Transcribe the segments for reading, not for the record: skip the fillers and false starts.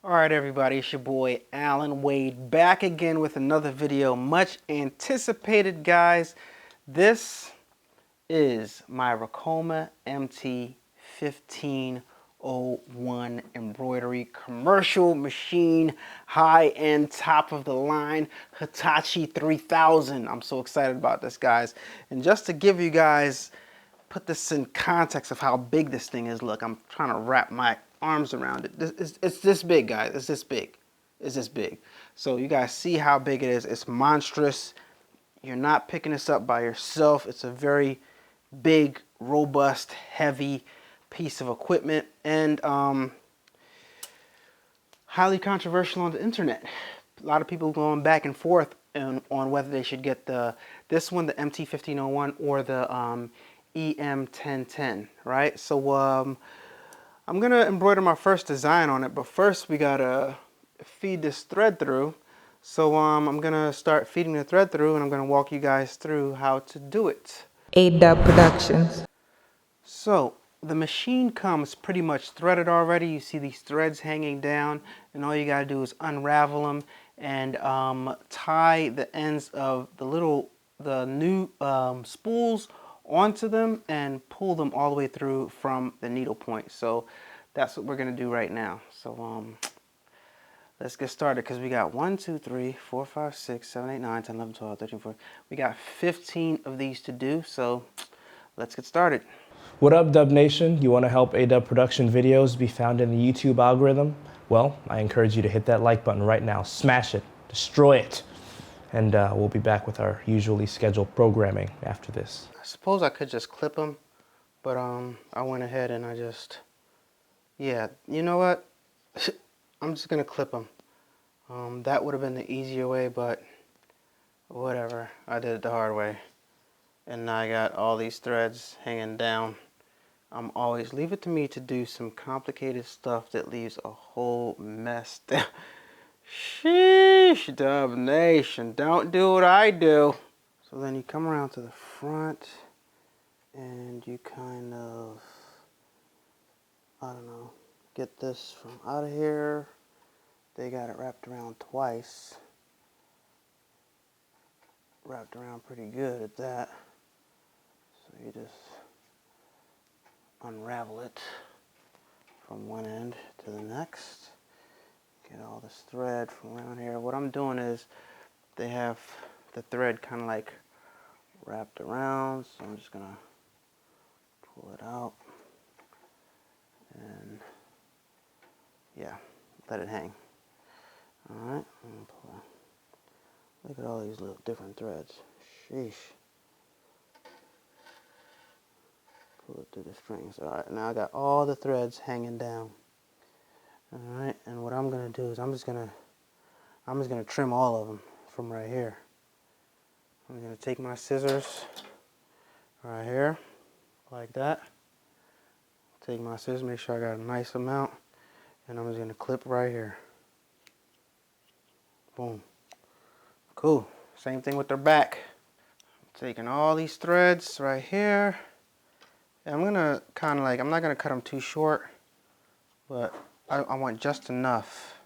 Alright everybody, it's your boy Allan Wade back again with another video. Much anticipated, guys. This is my Ricoma MT-1501 embroidery commercial machine, high-end, top of the line Hitachi 3000. I'm so excited about this, guys. And just to give you guys, put this in context of how big this thing is. Look, I'm trying to wrap my arms around it. It's this big, guys. It's this big. It's this big. So you guys see how big it is. It's monstrous. You're not picking this up by yourself. It's a very big, robust, heavy piece of equipment, and highly controversial on the internet. A lot of people going back and forth on whether they should get this one, the MT-1501, or the EM-1010, right? So I'm gonna embroider my first design on it, but first we gotta feed this thread through. So I'm gonna start feeding the thread through, and I'm gonna walk you guys through how to do it. A-Dubb Productions. So the machine comes pretty much threaded already. You see these threads hanging down, and all you gotta do is unravel them and tie the ends of the new spools onto them and pull them all the way through from the needle point. So that's what we're gonna do right now. So let's get started, because we got 1, 2, 3, 4, 5, 6, 7, 8, 9, 10, 11, 12, 13, 14. We got 15 of these to do, so let's get started. What up, Dubb Nation? You want to help A-Dubb production videos be found in the YouTube algorithm? Well, I encourage you to hit that like button right now. Smash it. Destroy it. And we'll be back with our usually scheduled programming after this. I suppose I could just clip them, but I went ahead and yeah, you know what? I'm just gonna clip them. That would have been the easier way, but whatever. I did it the hard way. And now I got all these threads hanging down. Leave it to me to do some complicated stuff that leaves a whole mess down. Sheesh, Dubb Nation, don't do what I do. So then you come around to the front and you kind of, I don't know, get this from out of here. They got it wrapped around twice. Wrapped around pretty good at that. So you just unravel it from one end to the next. Get all this thread from around here. What I'm doing is they have the thread kind of like wrapped around, so I'm just gonna pull it out and yeah, let it hang. Alright, look at all these little different threads. Sheesh. Pull it through the strings. Alright, now I got all the threads hanging down. Alright, and what I'm gonna do is I'm just gonna trim all of them from right here. I'm gonna take my scissors right here, like that. Take my scissors, make sure I got a nice amount, and I'm just gonna clip right here. Boom. Cool. Same thing with their back. I'm taking all these threads right here. And I'm gonna kind of like, I'm not gonna cut them too short, but I want just enough.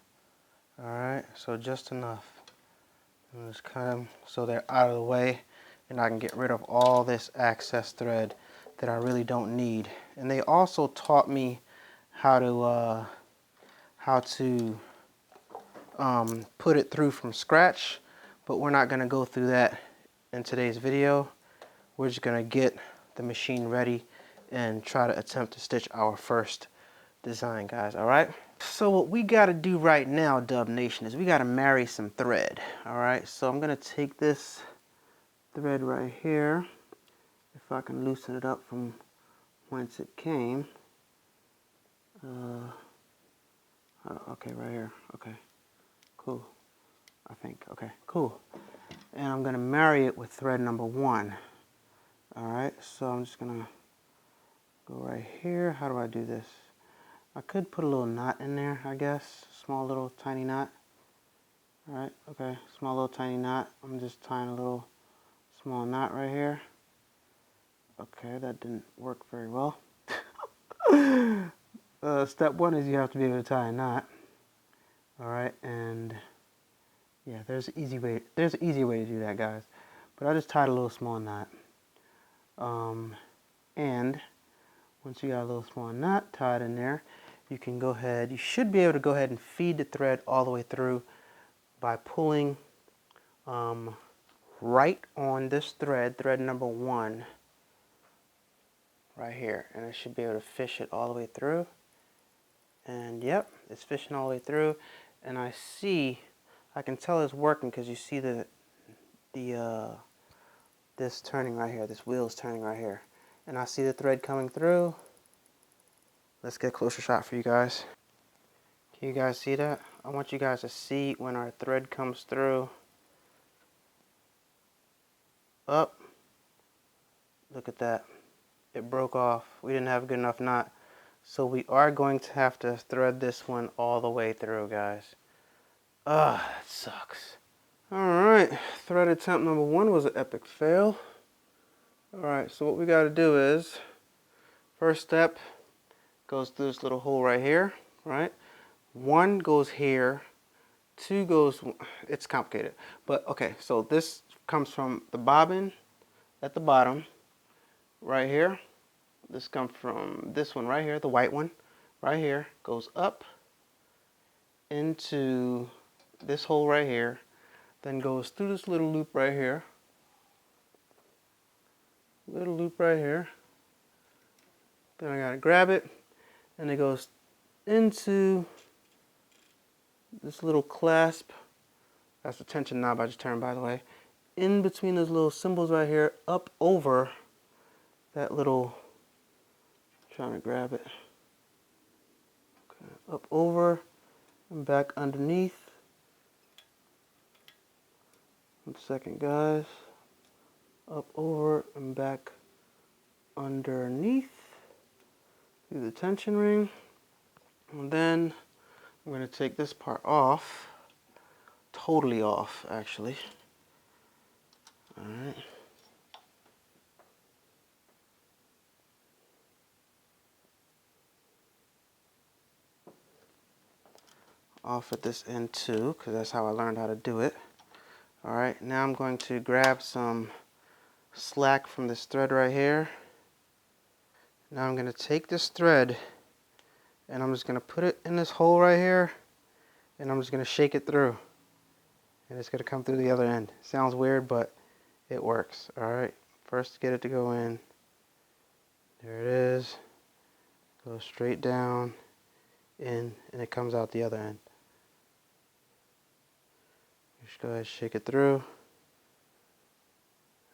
Alright, so just enough. And just cut them so they're out of the way, and I can get rid of all this excess thread that I really don't need. And they also taught me how to put it through from scratch, but we're not gonna go through that in today's video. We're just gonna get the machine ready and try to attempt to stitch our first design, guys. All right, so what we got to do right now, Dubb Nation, is we got to marry some thread. All right, so I'm gonna take this thread right here, if I can loosen it up from whence it came. Okay, right here. Okay, cool. I think. Okay, cool. And I'm gonna marry it with thread number 1. All right, so I'm just gonna go right here. How do I do this? I could put a little knot in there, I guess. Small little tiny knot. Alright, okay. Small little tiny knot. I'm just tying a little small knot right here. Okay, that didn't work very well. Step 1 is you have to be able to tie a knot. All right, and yeah, there's an easy way. There's an easier way to do that, guys. But I just tied a little small knot. And once you got a little small knot tied in there, you can go ahead. You should be able to go ahead and feed the thread all the way through by pulling right on this thread, thread number 1, right here, and it should be able to fish it all the way through. And yep, it's fishing all the way through. And I can tell it's working because you see this turning right here, this wheel's turning right here. And I see the thread coming through. Let's get a closer shot for you guys. Can you guys see that? I want you guys to see when our thread comes through. Up. Look at that. It broke off. We didn't have a good enough knot. So we are going to have to thread this one all the way through, guys. That sucks. Alright, thread attempt number 1 was an epic fail. Alright, so what we got to do is, first step goes through this little hole right here, right? 1 goes here, 2 goes, it's complicated. But okay, so this comes from the bobbin at the bottom, right here. This comes from this one right here, the white one, right here, goes up into this hole right here, then goes through this little loop right here, then I gotta grab it, and it goes into this little clasp. That's the tension knob I just turned, by the way. In between those little symbols right here, up over that little, trying to grab it, okay, up over and back underneath. 1 second, guys. Up over and back underneath through the tension ring. And then I'm going to take this part off, totally off actually. Alright. Off at this end too, because that's how I learned how to do it. Alright, now I'm going to grab some slack from this thread right here. Now I'm going to take this thread and I'm just going to put it in this hole right here, and I'm just going to shake it through, and it's going to come through the other end. Sounds weird, but it works. Alright, first get it to go in. There it is. Go straight down, in, and it comes out the other end. Just go ahead and shake it through,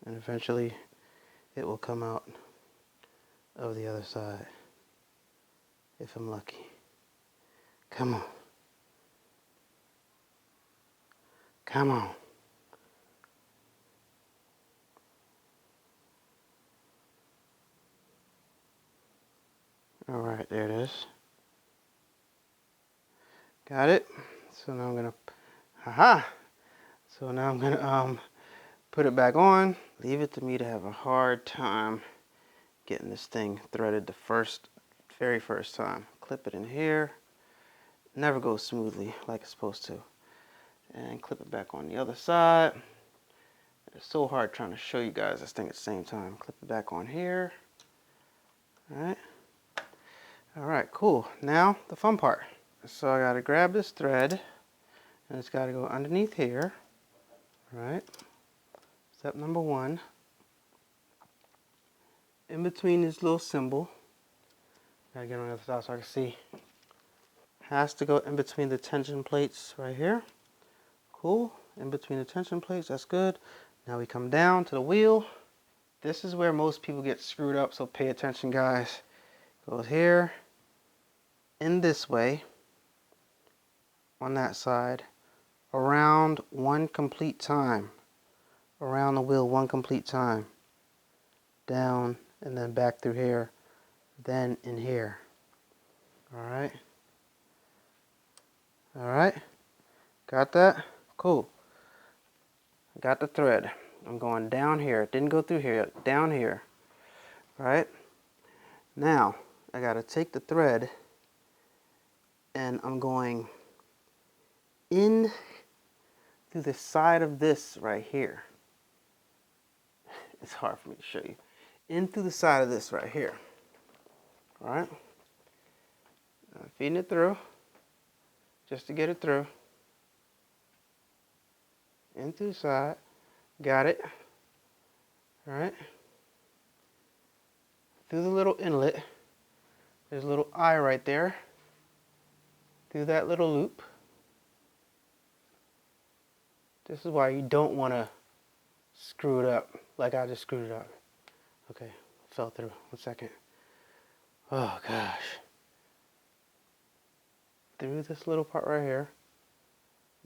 and eventually it will come out of the other side, if I'm lucky. Come on. Come on. Alright, there it is. Got it? So now I'm gonna, So now I'm gonna put it back on. Leave it to me to have a hard time getting this thing threaded the very first time. Clip it in here. Never goes smoothly like it's supposed to. And clip it back on the other side. It's so hard trying to show you guys this thing at the same time. Clip it back on here. Alright. Alright, cool. Now the fun part. So I gotta grab this thread, and it's gotta go underneath here. Right. Step number 1. In between this little symbol. Gotta get on the other side so I can see. Has to go in between the tension plates right here. Cool. In between the tension plates, that's good. Now we come down to the wheel. This is where most people get screwed up, so pay attention, guys. Goes here, in this way, on that side, around 1 complete time. Around the wheel 1 complete time. Down, and then back through here, then in here. Alright. Alright. Got that? Cool. Got the thread. I'm going down here. It didn't go through here. Down here. Right? Now, I gotta take the thread, and I'm going in through the side of this right here. It's hard for me to show you. In through the side of this right here. All right? I'm feeding it through just to get it through. In through the side. Got it. All right? Through the little inlet. There's a little eye right there. Through that little loop. This is why you don't want to screw it up like I just screwed it up. Okay, fell through. 1 second. Oh gosh. Through this little part right here.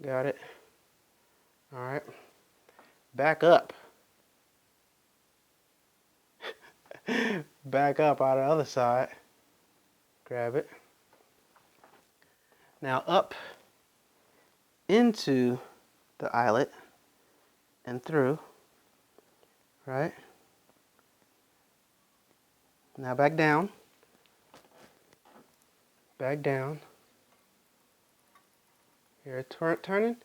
Got it. All right. Back up. Back up out of the other side. Grab it. Now up into the eyelet and through, right? Now back down. Back down. Here, turning.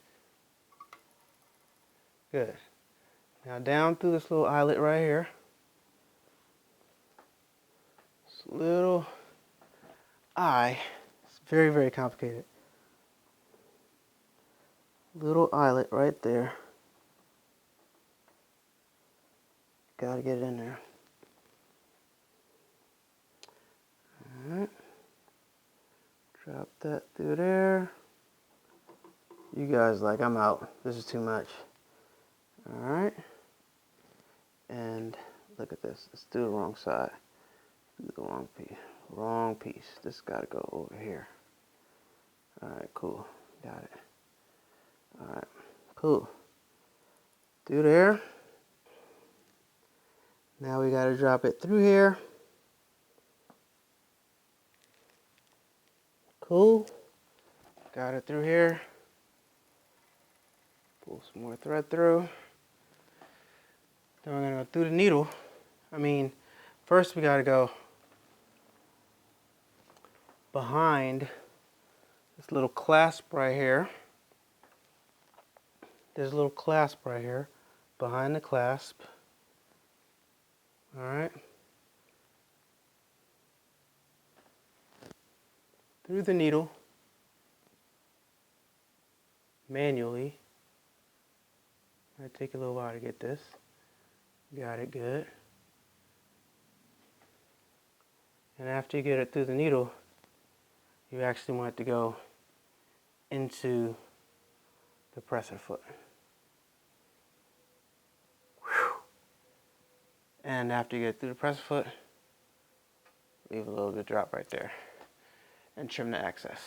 Good. Now down through this little eyelet right here. This little eye. It's very, very complicated. Little eyelet right there. Gotta get it in there. Alright. Drop that through there. You guys like, I'm out. This is too much. Alright. And look at this. Let's do the wrong side. Do the wrong piece. Wrong piece. This gotta go over here. Alright, cool. Got it. Alright, cool. Through there. Now we gotta drop it through here. Cool. Got it through here. Pull some more thread through. Then we're gonna go through the needle. First we gotta go behind this little clasp right here. There's a little clasp right here, behind the clasp. All right. Through the needle, manually. Might take a little while to get this. Got it, good. And after you get it through the needle, you actually want it to go into the presser foot. And after you get through the presser foot, leave a little bit drop right there and trim the excess.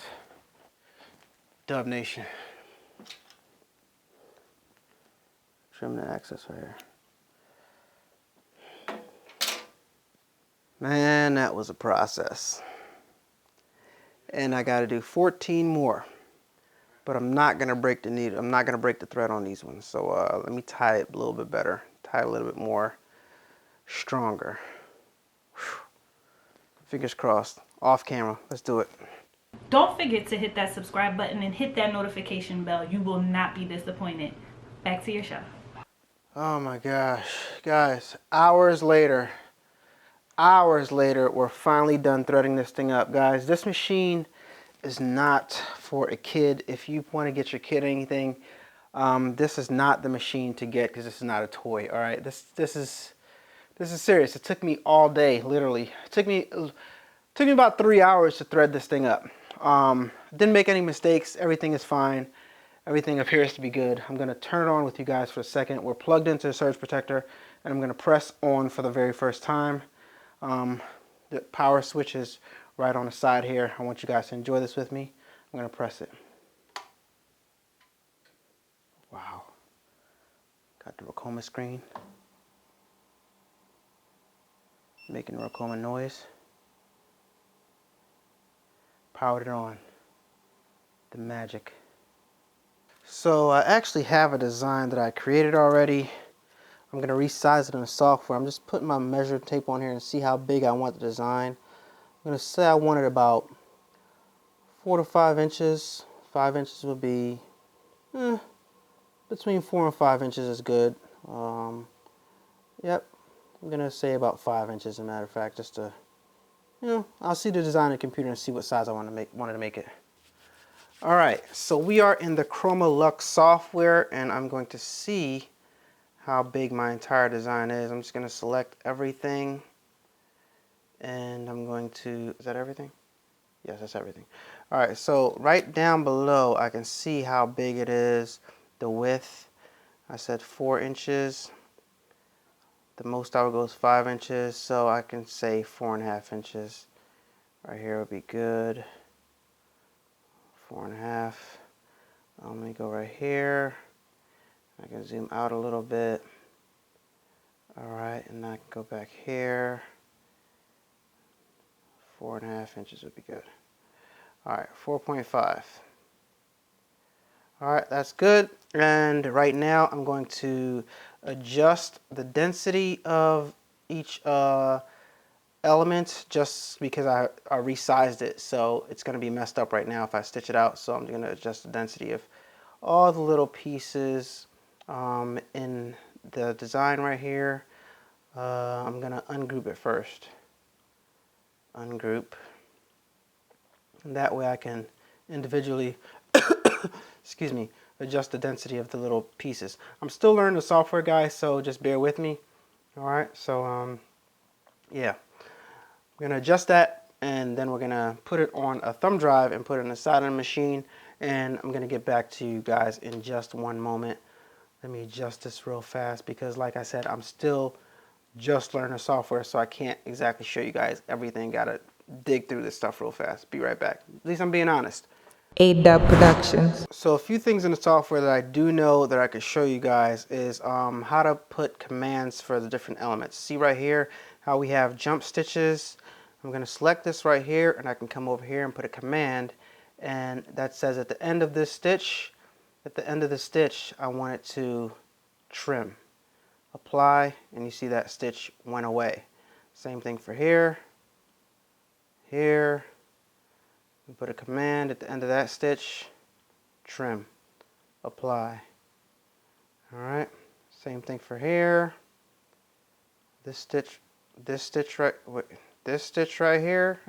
Dub Nation. Trim the excess right here. Man, that was a process. And I gotta do 14 more. But I'm not gonna break the needle. I'm not gonna break the thread on these ones. So let me tie it a little bit better. Tie it a little bit more stronger. Whew. Fingers crossed. Off camera. Let's do it. Don't forget to hit that subscribe button and hit that notification bell. You will not be disappointed. Back to your show. Oh my gosh. Guys, hours later, we're finally done threading this thing up. Guys, this machine is not for a kid. If you want to get your kid anything, this is not the machine to get, because this is not a toy. All right, this is serious. It took me all day, literally. It took me about 3 hours to thread this thing up. Didn't make any mistakes. Everything is fine. Everything appears to be good. I'm going to turn it on with you guys for a second. We're plugged into the surge protector, and I'm going to press on for the very first time. The power switch is right on the side here. I want you guys to enjoy this with me. I'm going to press it. Wow. Got the Ricoma screen. Making Ricoma noise. Powered it on. The magic. So I actually have a design that I created already. I'm going to resize it in the software. I'm just putting my measuring tape on here and see how big I want the design. I'm going to say I want it about 4 to 5 inches. 5 inches would be Between 4 and 5 inches is good. Yep, I'm gonna say about 5 inches, as a matter of fact, just to, I'll see the design of the computer and see what size I wanted to make it. All right, so we are in the Chroma Lux software, and I'm going to see how big my entire design is. I'm just gonna select everything, and I'm going to, is that everything? Yes, that's everything. All right, so right down below, I can see how big it is, the width. I said 4 inches. The most I would go is 5 inches, so I can say 4.5 inches. Right here would be good. 4.5. Let me go right here. I can zoom out a little bit. All right, and I can go back here. 4.5 inches would be good. All right, 4.5. All right, that's good. And right now I'm going to adjust the density of each element just because I resized it, so it's going to be messed up right now if I stitch it out. So I'm going to adjust the density of all the little pieces in the design right here. I'm going to ungroup it first. Ungroup. And that way I can individually excuse me, adjust the density of the little pieces. I'm still learning the software, guys, so just bear with me. All right, so yeah, we're gonna adjust that, and then we're gonna put it on a thumb drive and put it on the side of the machine, and I'm gonna get back to you guys in just one moment. Let me adjust this real fast because, like I said, I'm still just learning the software, so I can't exactly show you guys everything. Gotta dig through this stuff real fast. Be right back. At least I'm being honest. A-Dubb Productions. So a few things in the software that I do know that I could show you guys is how to put commands for the different elements. See right here how we have jump stitches. I'm going to select this right here, and I can come over here and put a command, and that says at the end of this stitch, I want it to trim. Apply, and you see that stitch went away. Same thing for here. Here, we put a command at the end of that stitch, trim. Apply. All right, same thing for here. This stitch right here,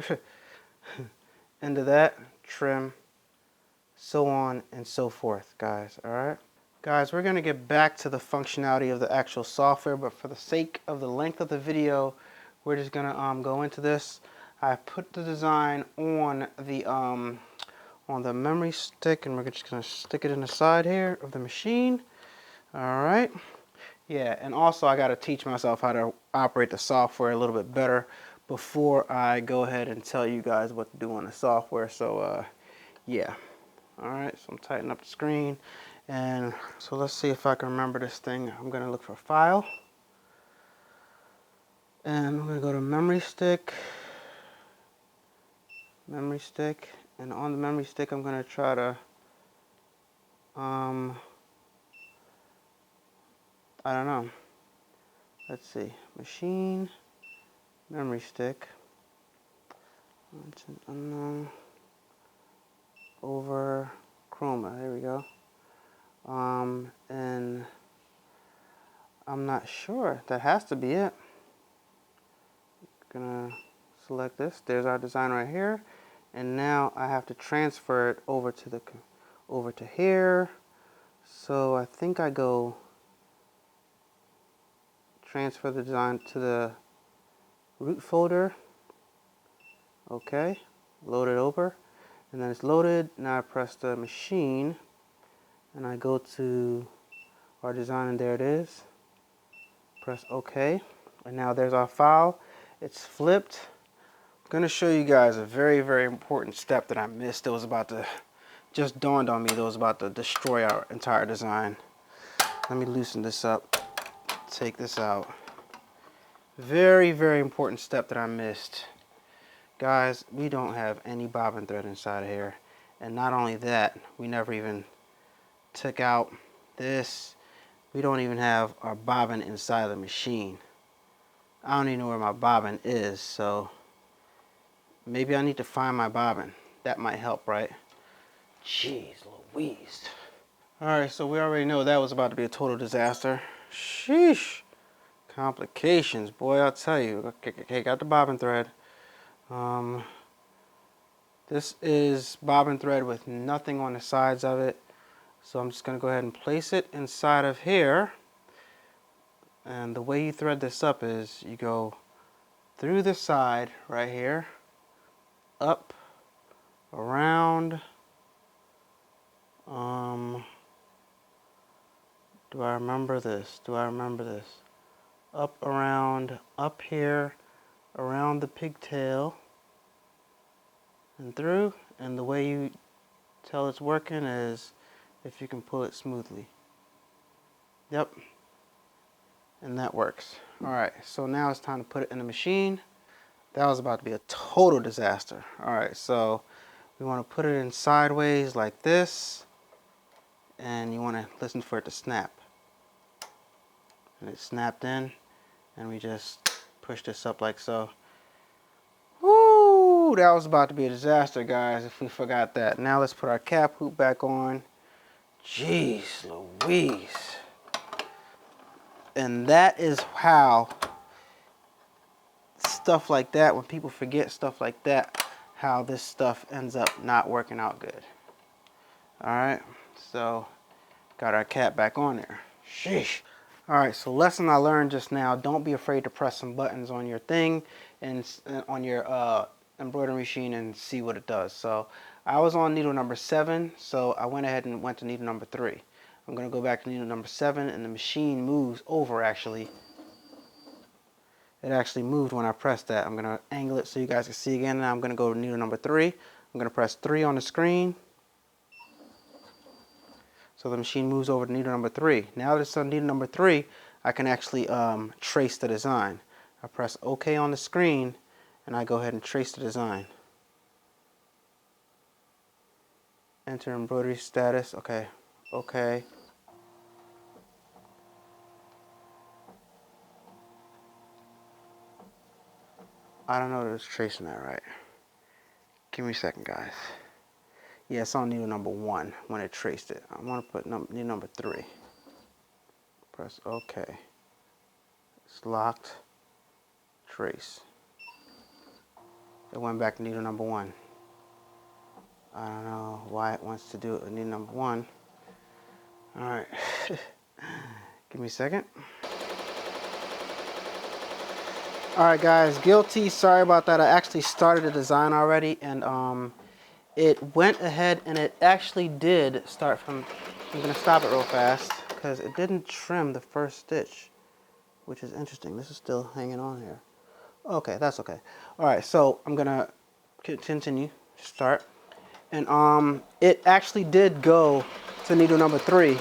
end of that, trim, so on and so forth, guys. All right, guys, we're gonna get back to the functionality of the actual software, but for the sake of the length of the video, we're just gonna go into this. I put the design on the memory stick, and we're just gonna stick it in the side here of the machine. All right. Yeah, and also I got to teach myself how to operate the software a little bit better before I go ahead and tell you guys what to do on the software. So yeah. All right, so I'm tightening up the screen, and so let's see if I can remember this thing. I'm gonna look for File, and I'm gonna go to memory stick, and on the memory stick I'm gonna try to I don't know. Let's see. Machine, memory stick. Unknown. Over Chroma. There we go. And I'm not sure. That has to be it. Gonna select this. There's our design right here. And now I have to transfer it over to here. So I think I go transfer the design to the root folder. Okay, load it over, and then it's loaded. Now I press the machine, and I go to our design, and there it is. Press OK, and now there's our file. It's flipped. I'm going to show you guys a very, very important step that I missed. It was about to, just dawned on me that it was about to destroy our entire design. Let me loosen this up, take this out. Very, very important step that I missed. Guys, we don't have any bobbin thread inside of here. And not only that, we never even took out this. We don't even have our bobbin inside of the machine. I don't even know where my bobbin is, so maybe I need to find my bobbin. That might help, right? Jeez Louise. All right, so we already know that was about to be a total disaster. Sheesh. Complications, boy, I'll tell you. Okay, got the bobbin thread. This is bobbin thread with nothing on the sides of it. So I'm just gonna go ahead and place it inside of here. And the way you thread this up is you go through the side right here, up, around, do I remember this? Do I remember this? Up, around, up here, around the pigtail, and through. And the way you tell it's working is if you can pull it smoothly. Yep. And that works. All right, so now it's time to put it in the machine. That was about to be a total disaster. All right, so we want to put it in sideways like this, and you want to listen for it to snap. And it snapped in, and we just push this up like so. Woo! That was about to be a disaster, guys, if we forgot that. Now let's put our cap hoop back on. Jeez Louise. And that is how stuff like that, when people forget stuff like that, how this stuff ends up not working out good. All right, so got our cap back on there. Sheesh. All right, so lesson I learned just now, don't be afraid to press some buttons on your thing and on your embroidery machine and see what it does. So I was on needle number 7, so I went ahead and went to needle number 3. I'm gonna go back to needle number 7, and the machine moves over actually. It actually moved when I pressed that. I'm gonna angle it so you guys can see again. Now I'm gonna go to needle number 3. I'm gonna press 3 on the screen. So the machine moves over to needle number 3. Now that it's on needle number 3, I can actually trace the design. I press OK on the screen, and I go ahead and trace the design. Enter embroidery status. Okay. Okay. I don't know that it's tracing that right. Give me a second, guys. Yeah, it's on needle number 1 when it traced it. I want to put needle number 3. Press OK. It's locked. Trace. It went back to needle number 1. I don't know why it wants to do it with needle number 1. All right. Give me a second. All right, guys. Guilty. Sorry about that. I actually started the design already, and it went ahead and it actually did start from, I'm going to stop it real fast because it didn't trim the first stitch, which is interesting. This is still hanging on here. Okay, that's okay. All right, so I'm going to continue, start. And it actually did go to needle number 3.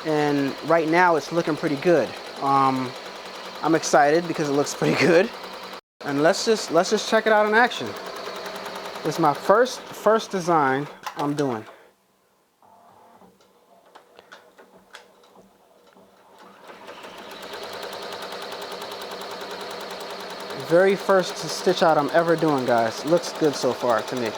And right now it's looking pretty good. I'm excited because it looks pretty good. And let's just check it out in action. It's my first design I'm doing. Very first stitch out I'm ever doing, guys. Looks good so far to me.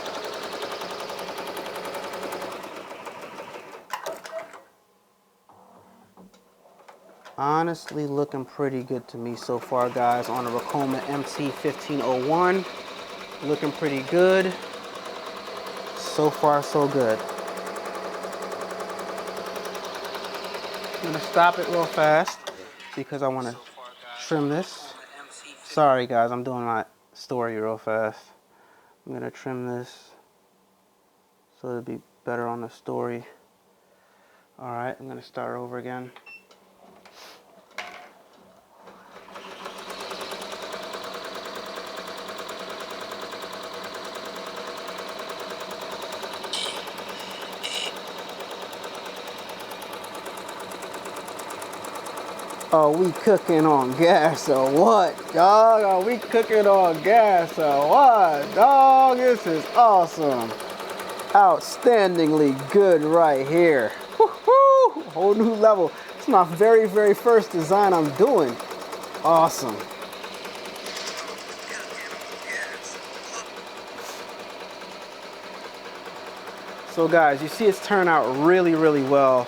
Honestly looking pretty good to me so far, guys, on a Ricoma MT-1501. Looking pretty good. So far, so good. I'm gonna stop it real fast because I want to trim this. Sorry, guys, I'm doing my story real fast. I'm gonna trim this so it'll be better on the story. All right, I'm gonna start over again. Are we cooking on gas or what, dog? Are we cooking on gas or what, dog? This is awesome. Outstandingly good right here. Woo-hoo! Whole new level. It's my very first design I'm doing. Awesome. So guys, you see it's turned out really well.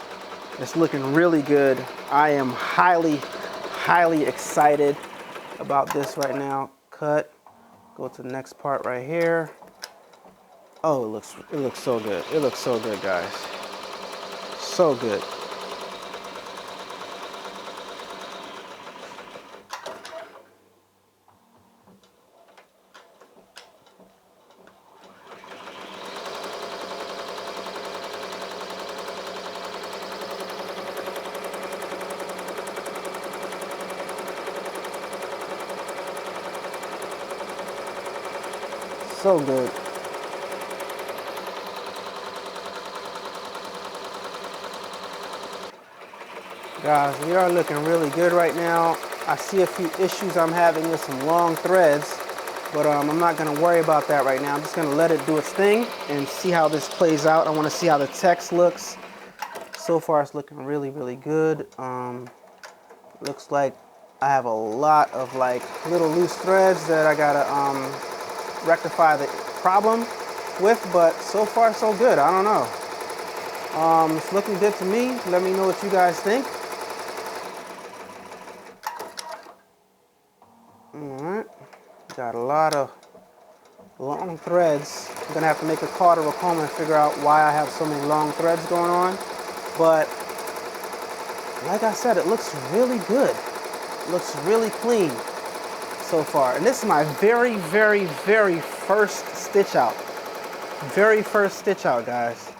It's looking really good. I am highly, highly excited about this right now. Cut. Go to the next part right here. Oh, it looks so good. It looks so good, guys. So good. So good. Guys, we are looking really good right now. I see a few issues I'm having with some long threads, but I'm not gonna worry about that right now. I'm just gonna let it do its thing and see how this plays out. I wanna see how the text looks. So far it's looking really, really good. Looks like I have a lot of like little loose threads that I gotta rectify the problem with, but so far so good. I don't know. It's looking good to me. Let me know what you guys think. Alright, got a lot of long threads. I'm gonna have to make a call to Ricoma and figure out why I have so many long threads going on. But like I said, it looks really good. It looks really clean so far. And this is my very, very, very first stitch out. Very first stitch out, guys.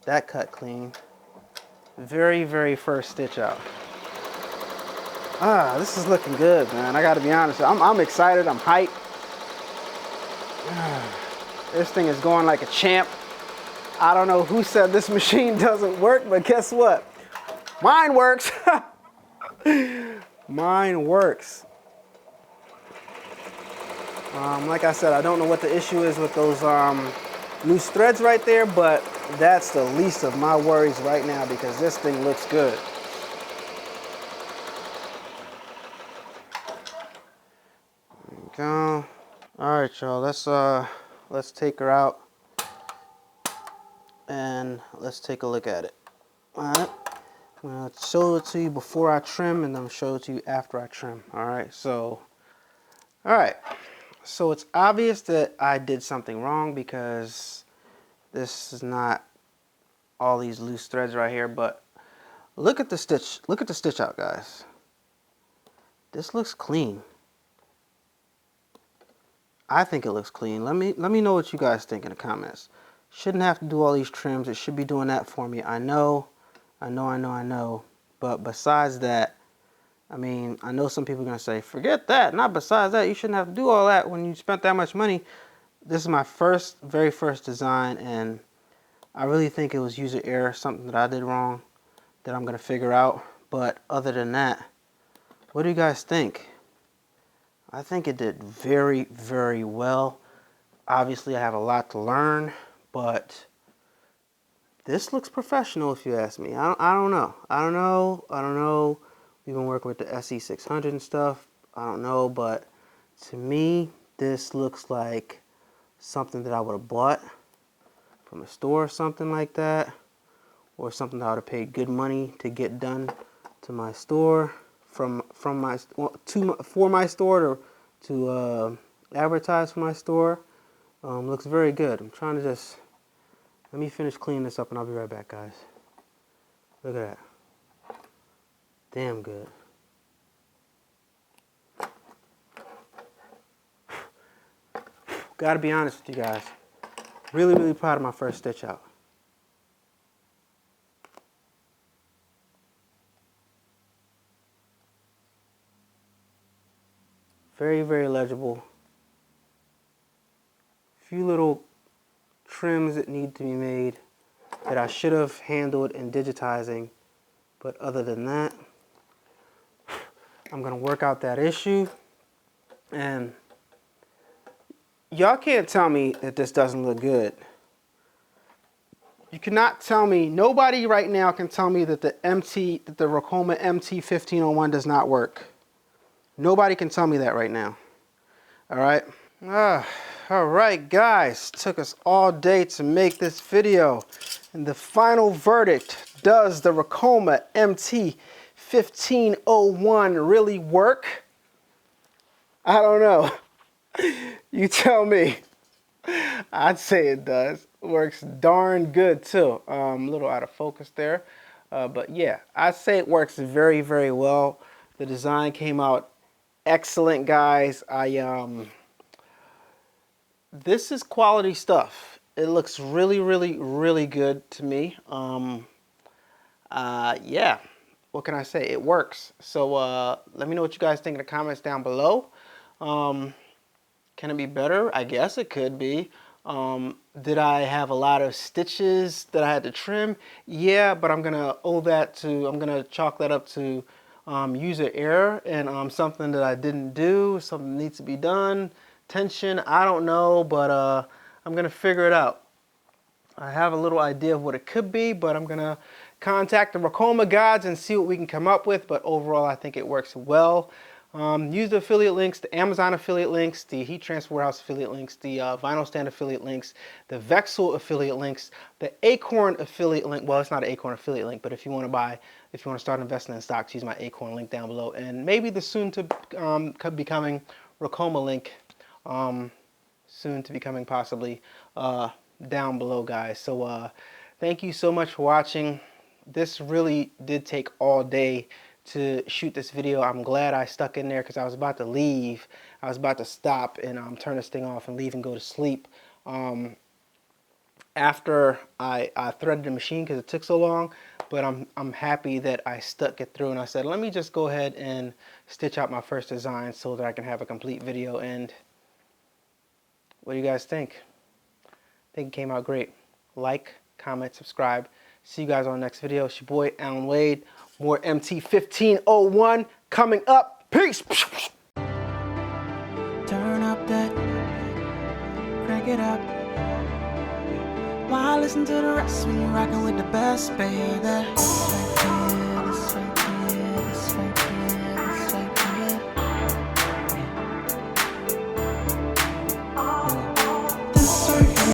That cut clean. Very, very first stitch out. This is looking good, man. I gotta be honest. I'm excited. I'm hyped. This thing is going like a champ. I don't know who said this machine doesn't work, but guess what? Mine works. Mine works. Like I said, I don't know what the issue is with those loose threads right there, but that's the least of my worries right now because this thing looks good. There we go. All right, y'all. Let's take her out and let's take a look at it. All right. I'm gonna show it to you before I trim, and then I'll show it to you after I trim. All right. So it's obvious that I did something wrong because this is not all these loose threads right here, but look at the stitch. Look at the stitch out, guys. This looks clean. I think it looks clean. Let me know what you guys think in the comments. Shouldn't have to do all these trims. It should be doing that for me. I know. But besides that, I mean, I know some people are going to say, forget that. Not besides that. You shouldn't have to do all that when you spent that much money. This is my very first design, and I really think it was user error, something that I did wrong that I'm going to figure out. But other than that, what do you guys think? I think it did very, very well. Obviously, I have a lot to learn, but this looks professional if you ask me. I don't know. We've been working with the SE600 and stuff. I don't know, but to me, this looks like something that I would have bought from a store or something like that, or something that I would have paid good money to get done to my store, for my store to advertise for my store. Looks very good. I'm trying to just let me finish cleaning this up and I'll be right back, guys. Look at that. Damn good. Gotta be honest with you guys. Really, really proud of my first stitch out. Very, very legible. Few little trims that need to be made that I should have handled in digitizing. But other than that, I'm gonna work out that issue. And y'all can't tell me that this doesn't look good. You cannot tell me, nobody right now can tell me that the Ricoma MT-1501 does not work. Nobody can tell me that right now. All right. All right, guys. Took us all day to make this video. And the final verdict, does the Ricoma MT-1501 really work? I don't know. You tell me. I'd say it does. Works darn good too. A little out of focus there. But yeah, I'd say it works very, very well. The design came out excellent, guys. This is quality stuff. It looks really, really, really good to me. Yeah, what can I say? It works. So let me know what you guys think in the comments down below. Can it be better? I guess it could be. Did I have a lot of stitches that I had to trim? Yeah, but I'm gonna I'm gonna chalk that up to user error and something that I didn't do, something needs to be done. Tension, I don't know, but I'm gonna figure it out. I have a little idea of what it could be, but I'm gonna contact the Ricoma gods and see what we can come up with. But overall, I think it works well. Use the affiliate links, the Amazon affiliate links, the Heat Transfer Warehouse affiliate links, the Vinyl Stand affiliate links, the Vexel affiliate links, the Acorn affiliate link. Well, it's not an Acorn affiliate link, but if you want to start investing in stocks, use my Acorn link down below, and maybe the soon to be coming Ricoma link, soon to be coming possibly down below, guys. So thank you so much for watching. This really did take all day to shoot this video. I'm glad I stuck in there because I was about to leave. I was about to stop and turn this thing off and leave and go to sleep. After I threaded the machine because it took so long, but I'm happy that I stuck it through, and I said, let me just go ahead and stitch out my first design so that I can have a complete video. And what do you guys think? I think it came out great. Like, comment, subscribe. See you guys on the next video. It's your boy, Allan Wade. More MT-1501 coming up. Peace. Turn up that, crank it up. While I listen to the rest when you're rocking with the best, baby.